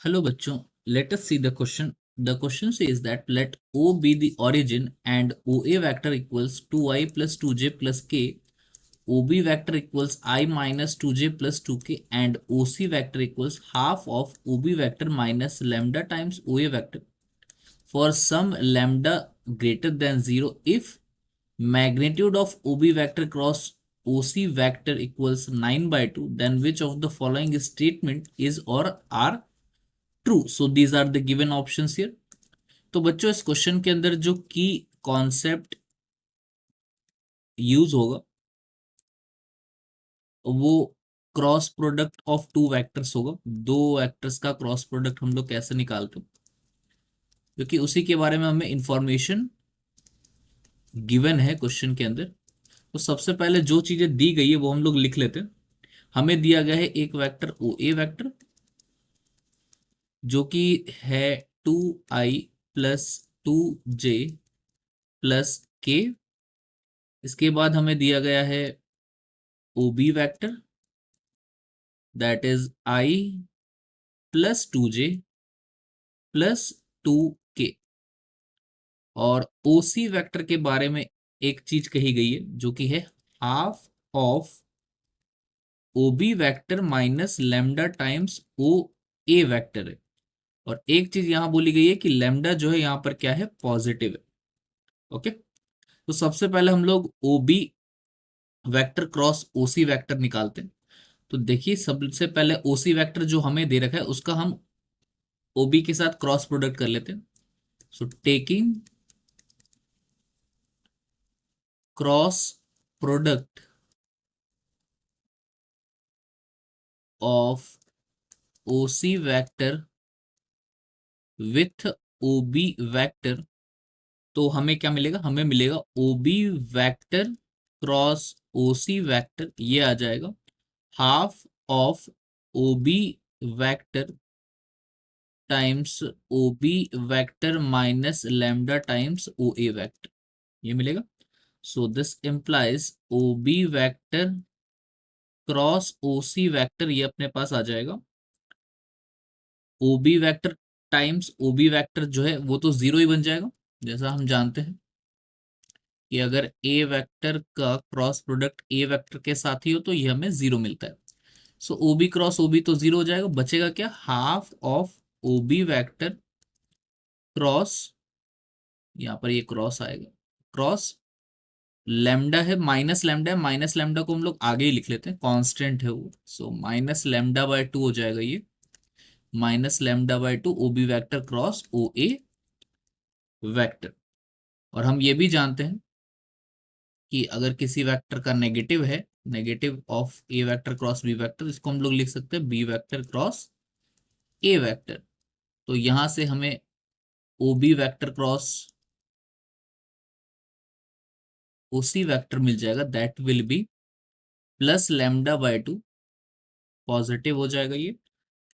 Hello bachcho, let us see the question. The question says that let O be the origin and OA vector equals 2i plus 2j plus k, OB vector equals I minus 2j plus 2k and OC vector equals half of OB vector minus lambda times OA vector for some lambda greater than 0 if magnitude of OB vector cross OC vector equals 9 by 2, then which of the following statement is or are true. So these are the given options here. तो बच्चों इस question के अंदर जो की concept use होगा वो cross product of two vectors होगा. दो वेक्टर्स का क्रॉस प्रोडक्ट हम लोग कैसे निकालते हैं, क्योंकि उसी के बारे में हमें इंफॉर्मेशन गिवन है क्वेश्चन के अंदर. तो सबसे पहले जो चीजें दी गई है वो हम लोग लिख लेते हैं. हमें दिया गया है एक वेक्टर ओ ए वेक्टर जो कि है 2i प्लस 2j प्लस के. इसके बाद हमें दिया गया है OB vector that is I plus 2j plus 2k. और OC वेक्टर के बारे में एक चीज कही गई है जो कि है half of OB vector minus lambda times OA vector है. और एक चीज यहां बोली गई है कि लैम्डा जो है यहां पर क्या है, पॉजिटिव है. ओके, तो सबसे पहले हम लोग OB vector cross OC vector निकालते हैं. तो देखिए सबसे पहले OC वेक्टर जो हमें दे रखा है उसका हम OB के साथ क्रॉस प्रोडक्ट कर लेते हैं. So taking cross product of OC vector with OB vector, तो हमें क्या मिलेगा, हमें मिलेगा OB vector cross OC vector. ये आ जाएगा half of OB vector times OB vector minus lambda times OA vector. ये मिलेगा. सो this implies OB vector cross OC vector, ये अपने पास आ जाएगा. OB vector times OB vector जो है वो तो जीरो ही बन जाएगा. जैसा हम जानते हैं कि अगर A वेक्टर का क्रॉस प्रोडक्ट A वेक्टर के साथ ही हो तो ये हमें जीरो मिलता है. सो OB क्रॉस OB तो जीरो हो जाएगा. बचेगा क्या, half of OB vector cross, यहाँ पर ये क्रॉस आएगा, क्रॉस लैम्डा है, माइनस लैम्डा है. माइनस लैम्डा को हम लोग आगे ही लिख लेते हैं, कांस्टेंट है वो. सो माइनस लैम्डा बाय 2 हो जाएगा ये, minus lambda by 2 OB vector cross OA vector. और हम ये भी जानते हैं कि अगर किसी वेक्टर का नेगेटिव है, negative of A vector cross B vector, इसको हम लोग लिख सकते हैं B vector cross A vector. तो यहां से हमें OB vector cross OC vector मिल जाएगा. That will be plus lambda by 2, positive हो जाएगा ये,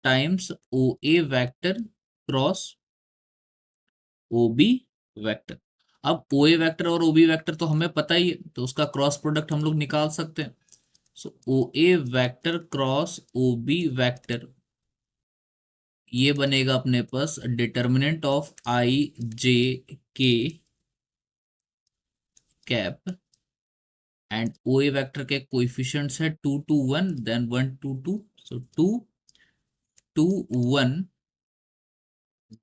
times OA vector cross OB vector. अब OA वेक्टर और OB वेक्टर तो हमें पता ही है, तो उसका क्रॉस प्रोडक्ट हम लोग निकाल सकते हैं. So OA vector cross OB vector, ये बनेगा अपने पास determinant of I J K cap and OA vector के कोएफिशिएंट्स है 2 2 1 देन 1 2 2. सो 2 2 1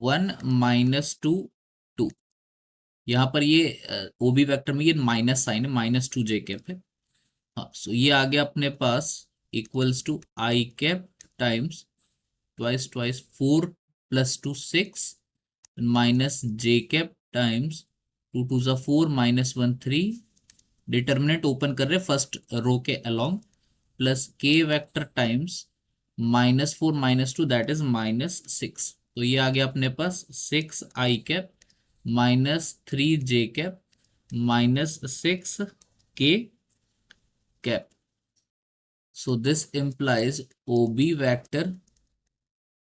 1 माइनस 2 2. यहाँ पर ये OB वेक्टर में ये माइनस साइन है, माइनस 2 J कैप है. हाँ, सो ये आ गया अपने पास equals to I cap times twice twice 4 plus 2 6 minus J cap times 2 2 जा 4 माइनस 1 3. डिटर्मिनेंट ओपन कर रहे फर्स्ट रो के along, plus K vector times minus 4 minus 2 that is minus 6. तो ये आ गया अपने पास 6 I cap minus 3 J cap minus 6 K cap. So this implies OB vector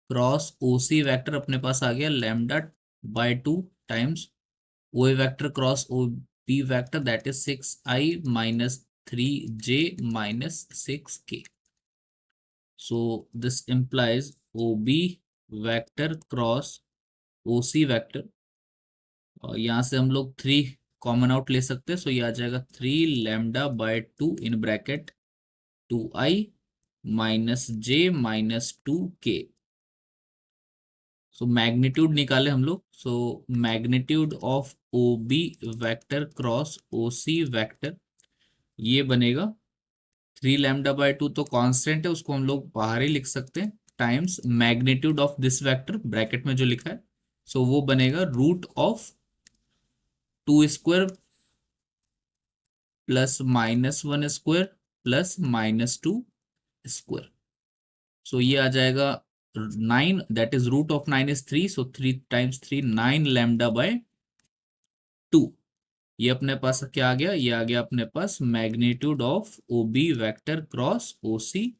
cross OC vector अपने पास आ गया lambda by 2 times OA vector cross OB vector that is 6i minus 3j minus 6k. So this implies OB vector cross OC vector, और यहाँ से हम लोग 3 common out ले सकते हैं, सो ये आ जाएगा 3 λ/2 in bracket 2i minus J minus 2k। So magnitude निकाले हम लोग, so magnitude of O B vector cross O C vector ये बनेगा 3 λ/2, तो कांस्टेंट है उसको हम लोग बाहर ही लिख सकते हैं, times magnitude of this vector bracket में जो लिखा है, सो वो बनेगा √2² प्लस -1² प्लस -2²। सो ये आ जाएगा 9, that is √9 is 3, so 3 times 3 9 λ/2। ये अपने पास क्या आ गया, ये आ गया अपने पास magnitude of O B vector cross O C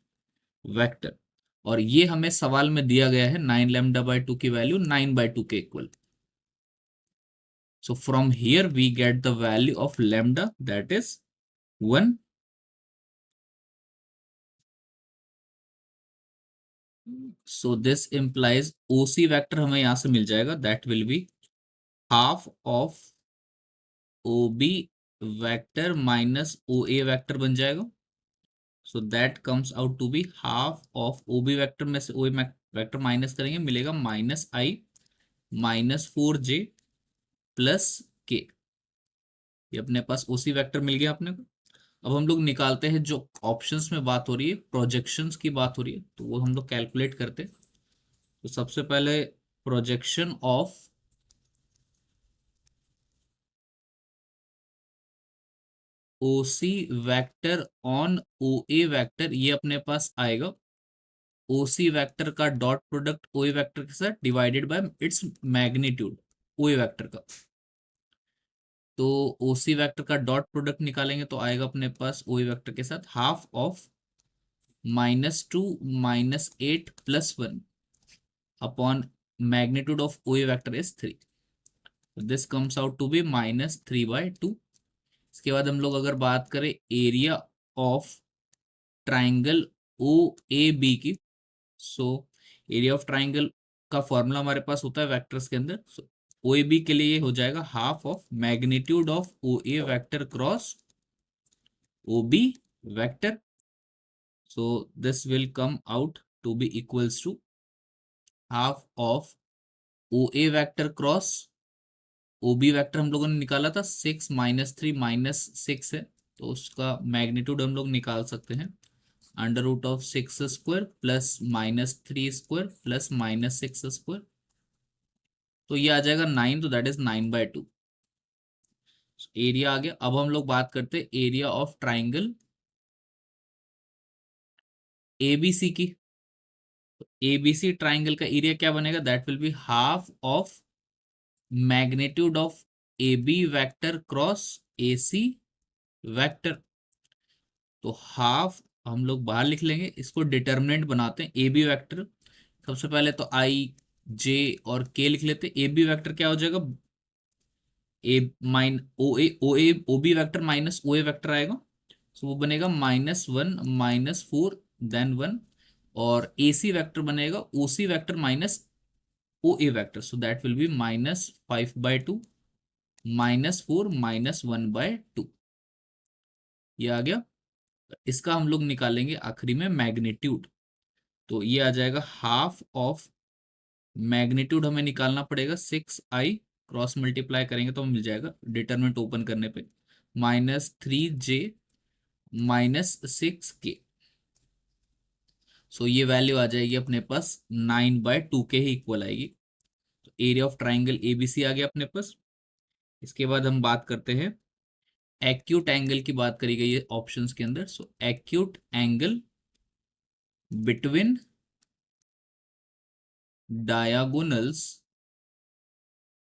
vector. और ये हमें सवाल में दिया गया है 9 λ/2 की वैल्यू 9/2 के equal. So from here we get the value of lambda that is 1। So this implies OC vector हमें यहां से मिल जाएगा, that will be half of O B vector minus O A vector बन जाएगा। So that comes out to be half of O B vector में से ओ A vector minus करेंगे, मिलेगा -i माइनस 4j प्लस के। ये अपने पास ओसी वेक्टर मिल गया अपने को। अब हम लोग निकालते हैं, जो ऑप्शंस में बात हो रही है प्रोजेक्शंस की बात हो रही है, तो वो हम लोग कैलकुलेट करते हैं। तो सबसे पहले projection of O C vector on O A vector, ये अपने पास आएगा ओ सी वैक्टर का dot product O A vector के साथ divided by its magnitude O A vector का। तो ओ सी वैक्टर का डॉट प्रोडक्ट निकालेंगे तो आएगा अपने पास ओ ए वैक्टर के साथ half of -2 -8 plus 1 upon magnitude of O A vector is 3। This comes out to be -3/2। इसके बाद हम लोग अगर बात करें area of triangle O A B की, सो एरिया ऑफ ट्राइंगल का फॉर्मूला हमारे पास होता है वेक्टर्स के अंदर। सो ओ ए बी के लिए ये हो जाएगा half of magnitude of O A vector cross O B vector. So this will come out to be equals to half of O A vector cross O B vector हम लोगों ने निकाला था 6 -3 -6 है, तो उसका मैग्नीट्यूड हम लोग निकाल सकते हैं √6² प्लस -3² प्लस -6²। तो ये आ जाएगा 9, तो दैट इज 9/2। एरिया आ गया। अब हम लोग बात करते हैं एरिया ऑफ ट्राइंगल एबीसी की। एबीसी ट्राइंगल का एरिया क्या बनेगा, that will be half of magnitude of A B vector cross A C vector. तो हाफ हम लोग बाहर लिख लेंगे, इसको डिटर्मिनेंट बनाते हैं ए बी वैक्टर। सबसे पहले तो आई जे और के लिख लेते हैं। ए बी वैक्टर क्या हो जाएगा, ए माइन O B vector minus O A vector आएगा, सो वो बनेगा -1 -4 देन 1। और ए सी वैक्टर बनेगा O C vector minus O A vector, so that will be -5/2 -4 -1/2। ये आ गया। इसका हम लोग निकालेंगे आखिरी में मैग्नीट्यूड, तो ये आ जाएगा हाफ ऑफ मैग्नीट्यूड हमें निकालना पड़ेगा 6i, क्रॉस मल्टीप्लाई करेंगे तो मिल जाएगा डिटरमिनेंट ओपन करने पे -3j -6k। सो ये वैल्यू आ जाएगी अपने पास 9/2 के ही इक्वल आएगी। तो एरिया ऑफ ट्राइंगल एबीसी आ गया अपने पास। इसके बाद हम बात करते हैं एक्यूट एंगल की, बात करी गई है ऑप्शंस के अंदर। So acute angle between diagonals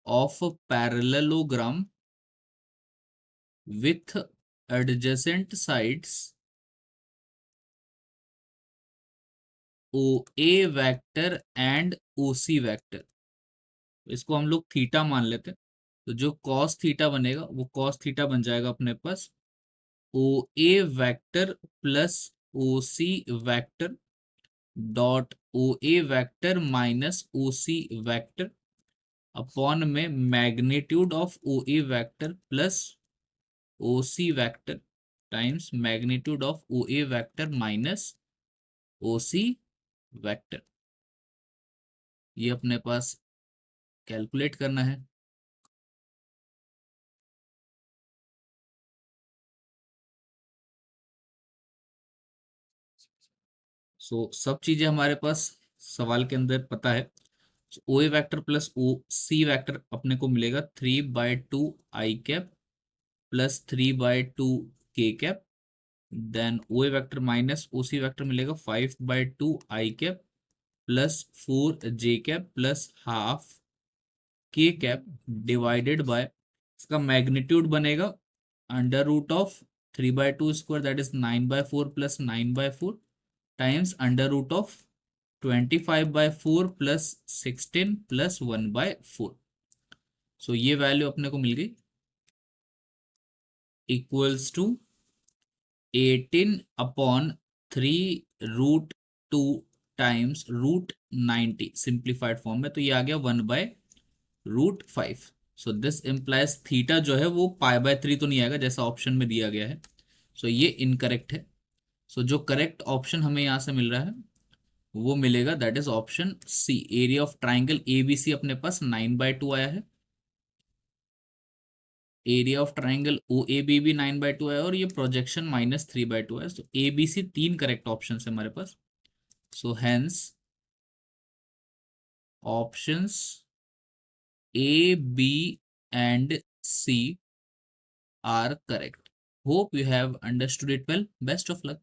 of parallelogram with adjacent sides O A vector and O C vector, इसको हम लोग थीटा मान लेते हैं। तो जो कॉस थीटा बनेगा वो कॉस थीटा बन जाएगा अपने पास O A vector plus O C vector dot O A vector minus O C vector upon में magnitude of O A vector plus O C vector times magnitude of O A vector minus O C vector. ये अपने पास calculate करना है। सब चीजें हमारे पास सवाल के अंदर पता है। O A vector plus O C vector अपने को मिलेगा 3/2 I cap plus 3/2 K cap. Then O A vector minus O C vector मिलेगा 5/2 I cap plus 4 J cap plus half K cap divided by इसका magnitude बनेगा under root of 3/2 square that is 9/4 plus 9/4 times under root of 25/4 plus 16 plus 1/4। ये value अपने को मिल गई equals to 18/3√2 times √90 simplified form में। तो ये आ गया 1/√5। दिस इम्प्लाइज थीटा जो है वो π/3 तो नहीं आएगा जैसा ऑप्शन में दिया गया है। ये इनकरेक्ट है। जो करेक्ट ऑप्शन हमें यहां से मिल रहा है वो मिलेगा that is option C. Area of triangle ABC अपने पास 9/2 आया है। Area of triangle O A B भी 9/2 है और ये प्रोजेक्शन -3/2 है। ए बी सी तीन करेक्ट ऑप्शन है हमारे पास। Hence options A B and C are correct. Hope you have understood it well. Best of luck.